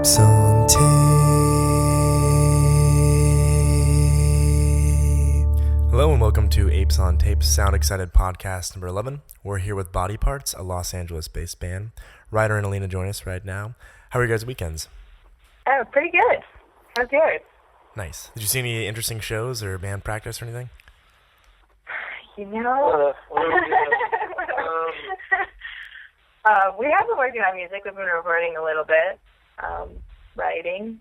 Apes on tape. Hello and welcome to Apes on Tape Sound Excited podcast number 11. We're here with Body Parts, a Los Angeles-based band. Ryder and Alina join us right now. How are your guys' weekends? Oh, pretty good. How's yours? Nice. Did you see any interesting shows or band practice or anything? You know, we have been working on music. We've been recording a little bit, writing.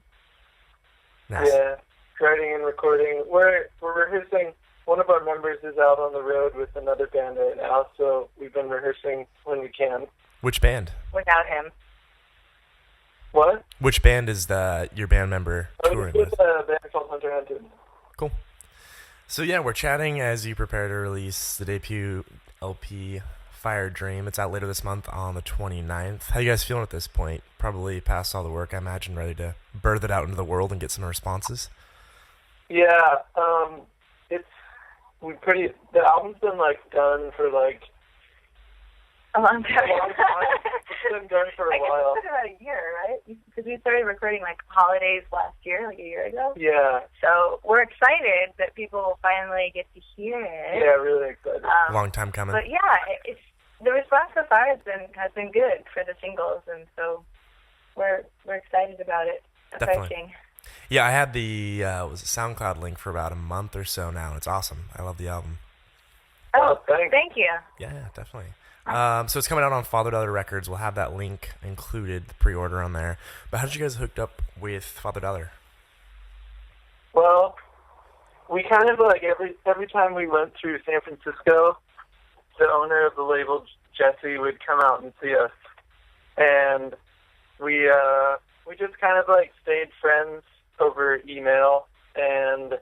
Nice. Yeah, writing and recording. We're rehearsing. One of our members is out on the road with another band right now, so we've been rehearsing when we can. Which band? Without him. What? Which band is your band member touring with? With a band called Hunter Hunted. Cool. So yeah, we're chatting as you prepare to release the debut LP, Fire Dream. It's out later this month on the 29th. How you guys feeling at this point? Probably past all the work, I imagine, ready to birth it out into the world and get some responses? Yeah, the album's been done for A long time. It's been done for a while. It's been about a year, right? Because we started recording holidays last year, a year ago. Yeah. So we're excited that people will finally get to hear it. Yeah, really excited. Long time coming. But yeah, the response so far has been good for the singles, and so we're excited about it Definitely. approaching. Yeah, I had the SoundCloud link for about a month or so now. It's awesome. I love the album. Oh, thanks. thank you. Yeah, definitely. So it's coming out on Father Dollar Records. We'll have that link included, the pre-order on there. But how did you guys hooked up with Father Dollar? Well, we kind of every time we went through San Francisco, the owner of the label, Jesse, would come out and see us, and we just kind of stayed friends over email, and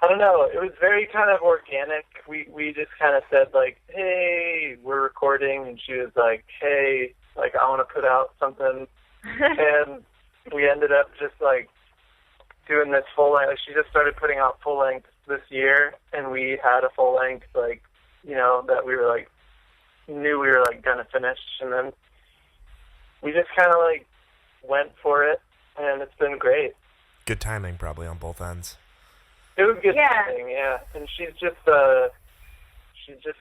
I don't know, it was very kind of organic. We just kind of said hey, we're recording, and she was like, hey, I want to put out something, and we ended up just doing this full length. She just started putting out full length this year, and we had a full length that we were knew we were gonna finish, and then we just kind of went for it, and it's been great. Good timing, probably, on both ends. It was good timing, yeah. And she's just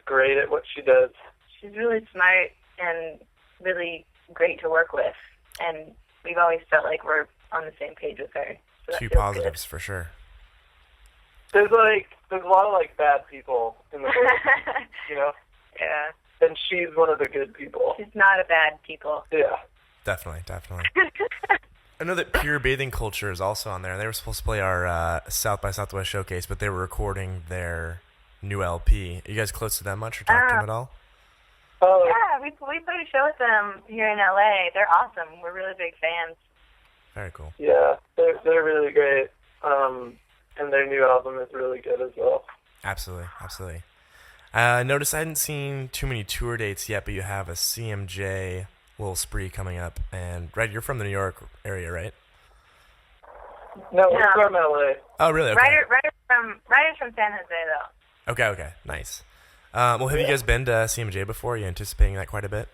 great at what she does. She's really smart and really great to work with, and we've always felt like we're on the same page with her. So that Two feels positives good. for sure. There's a lot of bad people in the world, Yeah. And she's one of the good people. She's not a bad people. Yeah. Definitely. I know that Pure Bathing Culture is also on there. They were supposed to play our South by Southwest showcase, but they were recording their new LP. Are you guys close to them much or talk to them at all? Oh, Yeah, we played a show with them here in LA. They're awesome. We're really big fans. Very cool. yeah. They're really great. And their new album is really good as well. Absolutely. I noticed I hadn't seen too many tour dates yet, but you have a CMJ little spree coming up. And, right, you're from the New York area, right? No, we're Yeah. from LA. Oh, really? Okay. Ryder's from San Jose, though. Okay. Nice. Well, have you guys been to CMJ before? Are you anticipating that quite a bit?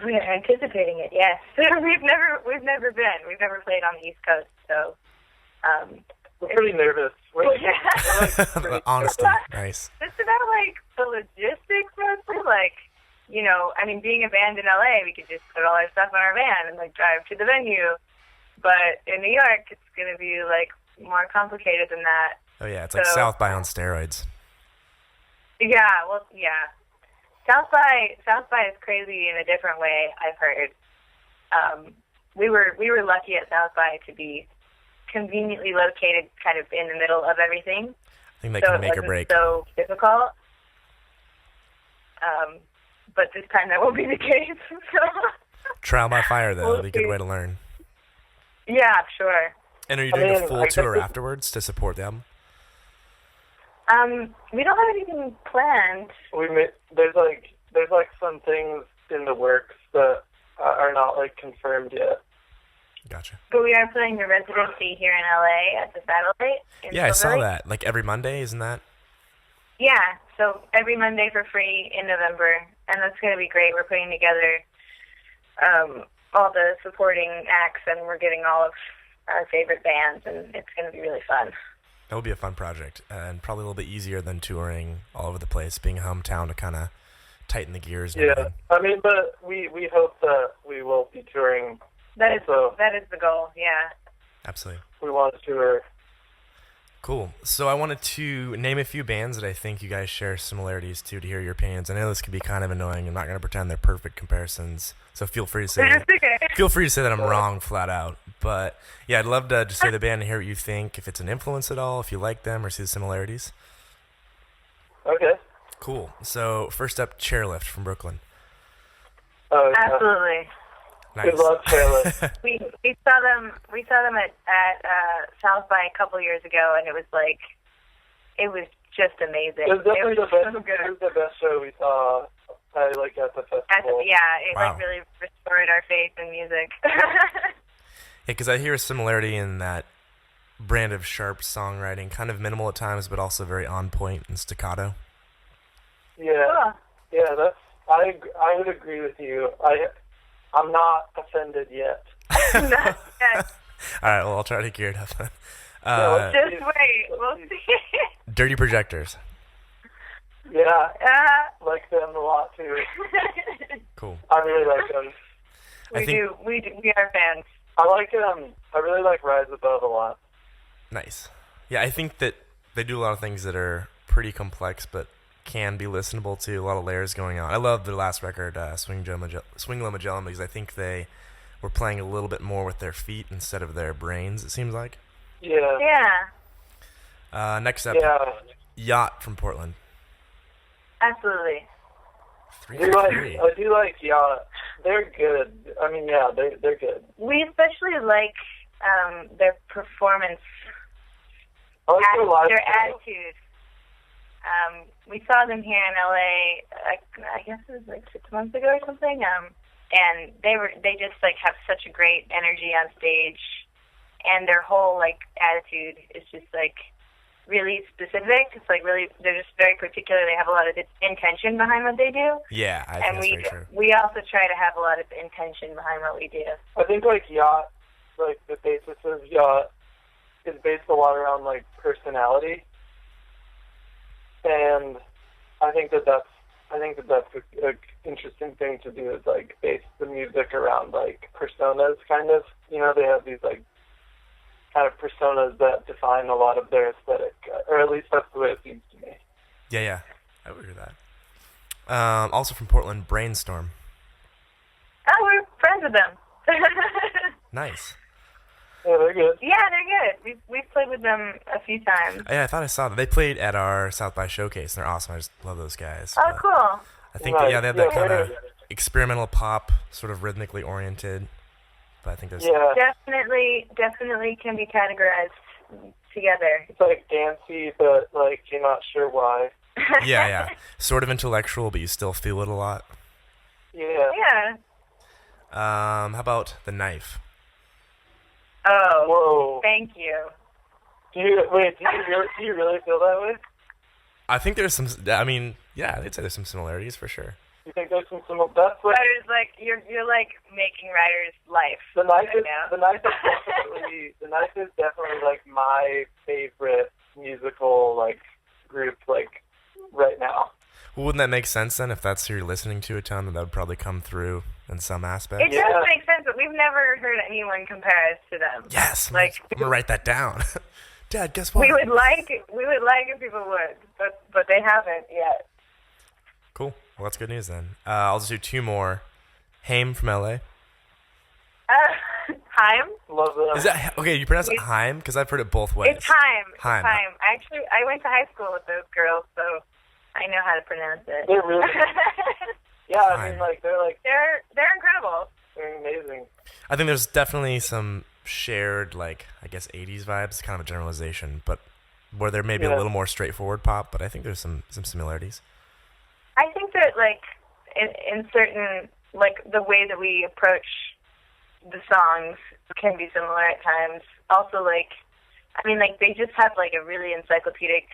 We're anticipating it, yes. We've never been. We've never played on the East Coast, so We're pretty nervous. We're Honesty. Nice. it's about the logistics mostly. Being a band in LA, we could just put all our stuff on our van and drive to the venue. But in New York, it's gonna be more complicated than that. Oh, yeah. It's like South by on steroids. Yeah, well, yeah. South by is crazy in a different way, I've heard. We were lucky at South by to be conveniently located kind of in the middle of everything. I think they can make or break. So difficult. But this time that won't be the case. Trial by fire, though. That'd be a good way to learn. Yeah, sure. And are you doing a full tour afterwards to support the album? We don't have anything planned. There's some things in the works that are not confirmed yet. Gotcha. But we are playing the residency here in LA at the Satellite. Yeah, I saw that. Every Monday, isn't that? Yeah, so every Monday for free in November, and that's going to be great. We're putting together all the supporting acts, and we're getting all of our favorite bands, and it's going to be really fun. That would be a fun project, and probably a little bit easier than touring all over the place, being a hometown to kind of tighten the gears. And everything. I mean, but we hope that we will be touring. That is the goal, yeah. Absolutely. We want to tour. Cool. So I wanted to name a few bands that I think you guys share similarities to hear your opinions. I know this could be kind of annoying. I'm not going to pretend they're perfect comparisons, so feel free to say that I'm wrong flat out. But yeah, I'd love to just hear the band and hear what you think, if it's an influence at all, if you like them or see the similarities. Okay. Cool. So first up, Chairlift from Brooklyn. Oh, yeah. Absolutely. Nice. We love Chairlift. we saw them at South by a couple years ago, and it was just amazing. It was definitely the best. So good. It was the best show we saw. At the festival. It really restored our faith in music. Yeah, because I hear a similarity in that brand of sharp songwriting, kind of minimal at times, but also very on point and staccato. Yeah, Cool. yeah. I would agree with you. I'm not offended yet. Not yet. All right, well, I'll try to gear it up then. Just wait. We'll see. Dirty Projectors. Yeah, like them a lot too. Cool. I really like them. We are fans. I really like Rise Above a lot. Nice. Yeah, I think that they do a lot of things that are pretty complex, but can be listenable to. A lot of layers going on. I love their last record, Swing Low Magellan, because I think they were playing a little bit more with their feet instead of their brains, it seems like. Yeah. Yeah. Next up, Yacht from Portland. Absolutely. I do like Yacht. They're good. I mean, yeah, they're good. We especially like their performance, I like their live their show. attitude. We saw them here in LA. I guess it was like 6 months ago or something. And they just like have such a great energy on stage, and their whole like attitude is just like really specific. It's like really, they're just very particular. They have a lot of intention behind what they do. Yeah, I think that's very true. We also try to have a lot of intention behind what we do. I think like Yacht, like the basis of Yacht is based a lot around like personality, and I think that that's a interesting thing to do, is like base the music around like personas, kind of. You know, they have these like kind of personas that define a lot of their aesthetic, or at least that's the way it seems to me. Yeah, I would agree with that. Also from Portland, Brainstorm. Oh, we're friends with them. Nice. Yeah, they're good. Yeah, they're good. We've played with them a few times. Yeah, I thought I saw that. They played at our South by Showcase, and they're awesome. I just love those guys. Oh, cool. I think they have that kind of experimental pop, sort of rhythmically oriented. But I think there's Definitely can be categorized together. It's like dancey, but like you're not sure why. yeah. Sort of intellectual, but you still feel it a lot. Yeah. How about The Knife? Oh, whoa! Thank you. Do you really feel that way? I think there's some. I mean, yeah, I'd say there's some similarities for sure. You think there's some that's what Writers, like you're like making writers' life. The Knife right is now. the Knife is definitely like my favorite musical like group like right now. Well, wouldn't that make sense then? If that's who you're listening to a ton, that would probably come through in some aspect. It does make sense, but we've never heard anyone compare us to them. Yes, like I'm gonna write that down. Dad, guess what? We would like if people would, but they haven't yet. Cool. Well, that's good news then. I'll just do two more. Haim from LA. Haim? Love them. Is that okay? You pronounce it Haim? Because I've heard it both ways. It's Haim. Haim. Actually, I went to high school with those girls, so I know how to pronounce it. They're really yeah. I mean, like they're incredible. They're amazing. I think there's definitely some shared, like, I guess 80s vibes, kind of a generalization, but where there may be a little more straightforward pop, but I think there's some similarities. I think that, like, in certain, like, the way that we approach the songs can be similar at times. Also, like, I mean, like, they just have, like, a really encyclopedic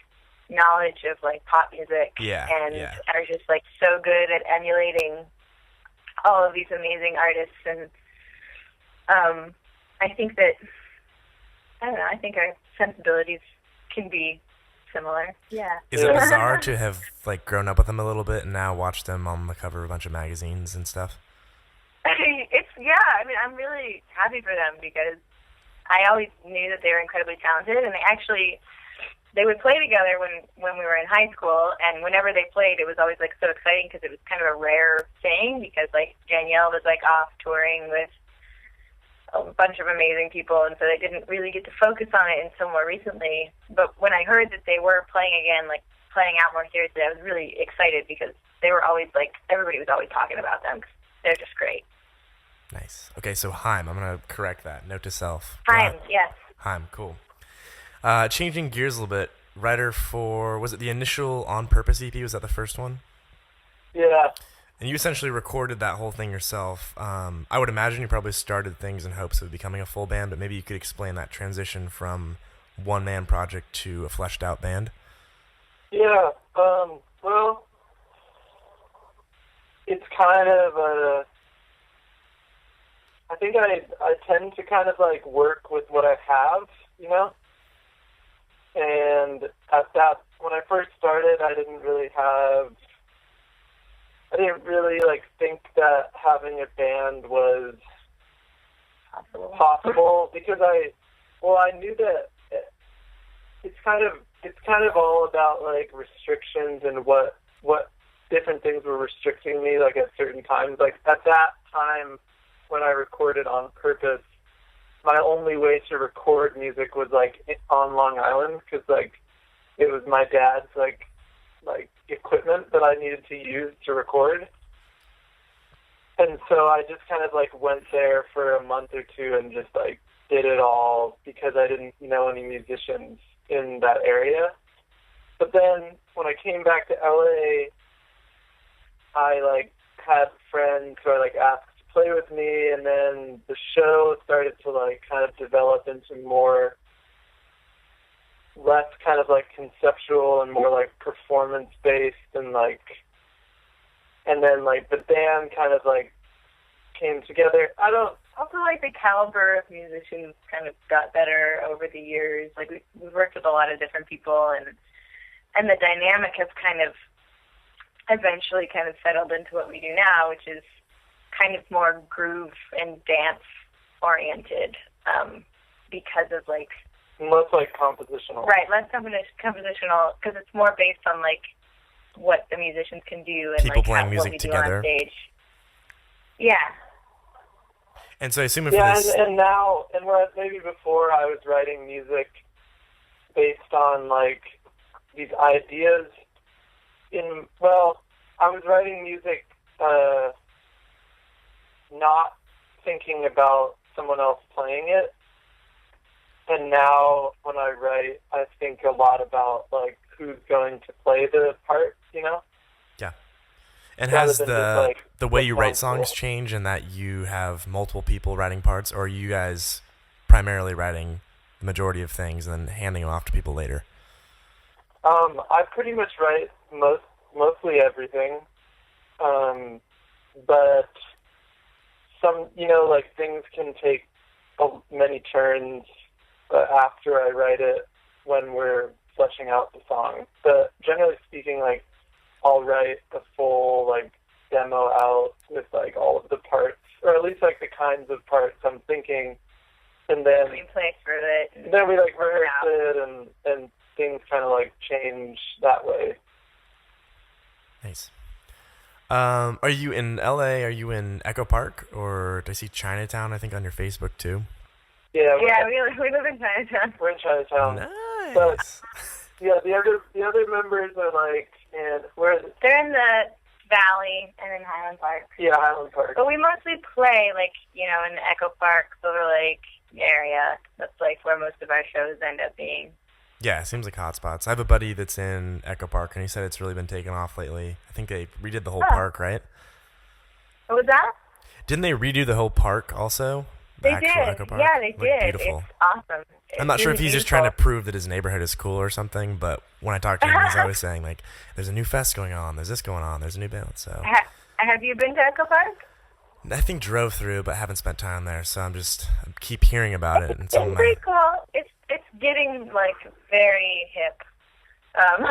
knowledge of, like, pop music. And are just, like, so good at emulating all of these amazing artists and I think that, I don't know, I think our sensibilities can be similar. Yeah. Is it bizarre to have like grown up with them a little bit and now watch them on the cover of a bunch of magazines and stuff? I mean, I'm really happy for them because I always knew that they were incredibly talented, and they would play together when we were in high school, and whenever they played, it was always like so exciting because it was kind of a rare thing because like Danielle was like off touring with a bunch of amazing people, and so they didn't really get to focus on it until more recently. But when I heard that they were playing again, like playing out more seriously, I was really excited because they were always like, everybody was always talking about them 'cause they're just great. Nice. Okay, so Haim, I'm going to correct that. Note to self. Haim, yes. Haim, cool. Changing gears a little bit, writer for, was it the initial On Purpose EP? Was that the first one? Yeah. And you essentially recorded that whole thing yourself. I would imagine you probably started things in hopes of becoming a full band, but maybe you could explain that transition from one-man project to a fleshed-out band. Yeah, well, it's kind of I think I tend to kind of like work with what I have, you know? And when I first started, I didn't really like think that having a band was possible because I knew that it's kind of all about like restrictions and what different things were restricting me like at certain times. Like at that time when I recorded On Purpose, my only way to record music was like on Long Island because like it was my dad's like equipment that I needed to use to record. And so I just kind of like went there for a month or two and just like did it all because I didn't know any musicians in that area. But then when I came back to LA, I like had friends who I like asked to play with me, and then the show started to like kind of develop into less kind of like conceptual and more like performance based, and then like the band kind of like came together. I feel like the caliber of musicians kind of got better over the years. Like we've worked with a lot of different people, and the dynamic has kind of eventually kind of settled into what we do now, which is kind of more groove and dance oriented, because of like less like compositional. Right, less compositional because it's more based on like what the musicians can do and people like playing what music we together. do on stage. Yeah. And so I assume for this... and now, and whereas maybe before I was writing music based on, like, these ideas I was writing music not thinking about someone else playing it. And now when I write, I think a lot about, like, who's going to play the part, you know? Yeah. And has the way you write songs changed in that you have multiple people writing parts, or are you guys primarily writing the majority of things and then handing them off to people later? I pretty much write mostly everything. But some, like things can take many turns after I write it when we're fleshing out the song. But generally speaking, like, I'll write a full, like, demo out with, like, all of the parts, or at least, like, the kinds of parts I'm thinking, and then we play through it. Then we, like, rehearse it, and things kind of, like, change that way. Nice. Are you in LA? Are you in Echo Park? Or do I see Chinatown, I think, on your Facebook, too? Yeah, we live in Chinatown. We're in Chinatown. Nice. But, yeah, the other members are, like, they're in the Valley and in Highland Park. Yeah, Highland Park. But we mostly play, like, in the Echo Park, Silver Lake area. That's, like, where most of our shows end up being. Yeah, it seems like hotspots. I have a buddy that's in Echo Park, and he said it's really been taken off lately. I think they redid the whole park, right? What was that? Didn't they redo the whole park also? They did. Echo Park? Yeah, they did. Beautiful. It's awesome. I'm not sure if he's just trying to prove that his neighborhood is cool or something, but when I talk to him, he's always saying, like, there's a new fest going on, there's this going on, there's a new band, so... Have you been to Echo Park? I think drove through, but haven't spent time there, so I keep hearing about it. And It's pretty cool. It's getting like very hip, um,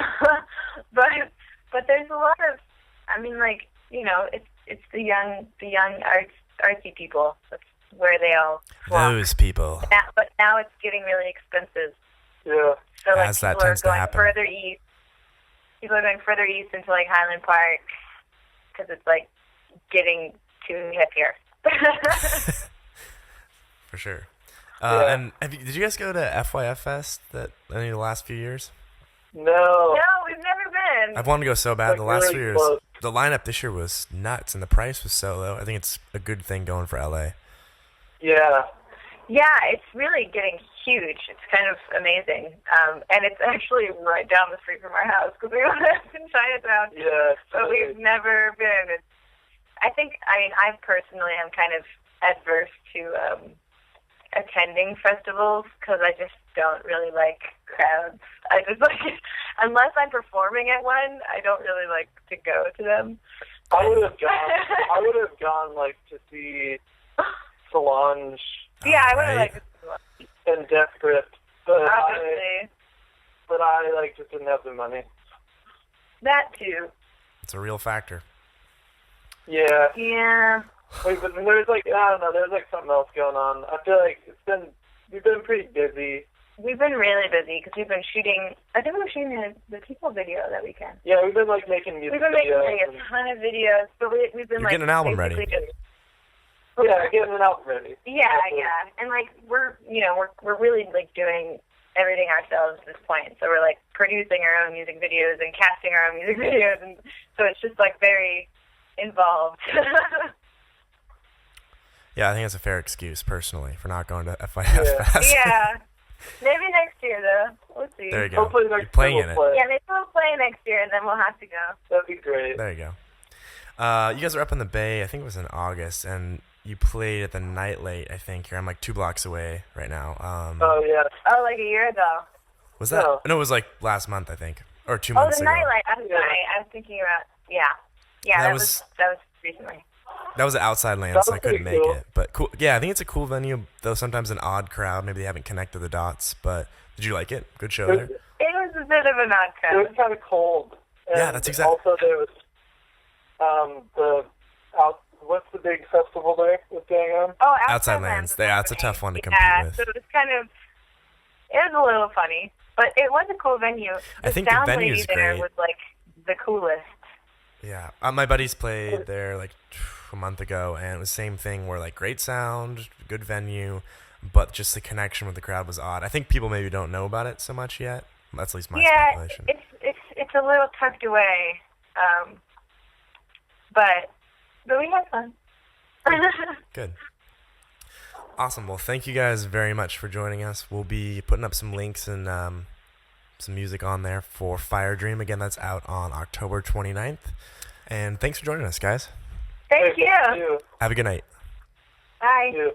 but there's a lot of, I mean, like, you know, it's the young artsy people. That's where they all flock. Those people. But now it's getting really expensive. Yeah. So like As that people are tends to going happen. further east. People are going further east into like Highland Park because it's like getting too hip here. For sure. Yeah. And did you guys go to FYF Fest any of the last few years? No. No, we've never been. I've wanted to go so bad. Like, The last really few years, close. the lineup this year was nuts, and the price was so low. I think it's a good thing going for LA. Yeah. Yeah, it's really getting huge. It's kind of amazing. And it's actually right down the street from our house because we live in Chinatown. Yeah. But we've never been. I mean, I personally am kind of adverse to attending festivals because I just don't really like crowds. I just like, unless I'm performing at one, I don't really like to go to them. I would have gone like to see Solange Yeah, I would have Right. liked to. and Death Grip, but Obviously, I like just didn't have the money. that too. It's a real factor. Yeah. Yeah. Wait, but there's like, I don't know, there's like something else going on. I feel like we've been pretty busy. We've been really busy because we've been shooting. I think we were shooting the people video that weekend. Yeah, we've been like making music We've been making videos. like, a ton of videos, but we've been You're like getting an album ready. basically just- Yeah, getting it out ready. Yeah, and like we're really like doing everything ourselves at this point. So we're like producing our own music videos and casting our own music videos, and so it's just like very involved. Yeah, I think it's a fair excuse, personally, for not going to FYF Yeah. Fest. Yeah, maybe next year though. Let's see. There you go. Hopefully You're next playing time in it. we'll play. Yeah, maybe we'll play next year, and then we'll have to go. That'd be great. There you go. You guys are up in the Bay, I think it was in August, and you played at the Night Late, I think. I'm like 2 blocks away right now. Oh, yeah. Oh, like a year ago. Was that? No. No, it was like last month, I think. Or 2 Oh, months the ago. nightlight. I'm sorry. I was thinking about yeah. That That was- was recently. That was at Outside Land, That so was I couldn't pretty make cool. it. But cool. Yeah, I think it's a cool venue, though sometimes an odd crowd. Maybe they haven't connected the dots. But did you like it? Good show there? It It was a bit of an odd crowd. was kind of cold. And Yeah, that's exactly- Also, there was what's the big festival there that's going on? Oh, Outside Lands. Yeah, it's a tough one to compete with. So it was it was a little funny, but it was a cool venue. I think the sound venue's lady there great. was like the coolest. Yeah, my buddies played there like a month ago, and it was the same thing where like great sound, good venue, but just the connection with the crowd was odd. I think people maybe don't know about it so much yet. That's at least my Yeah, speculation. it's a little tucked away, but we had fun. Good. Awesome. Well, thank you guys very much for joining us. We'll be putting up some links and some music on there for Fire Dream. Again, that's out on October 29th. And thanks for joining us, guys. Thank you. Thank you. Have a good night. Bye. Thank you.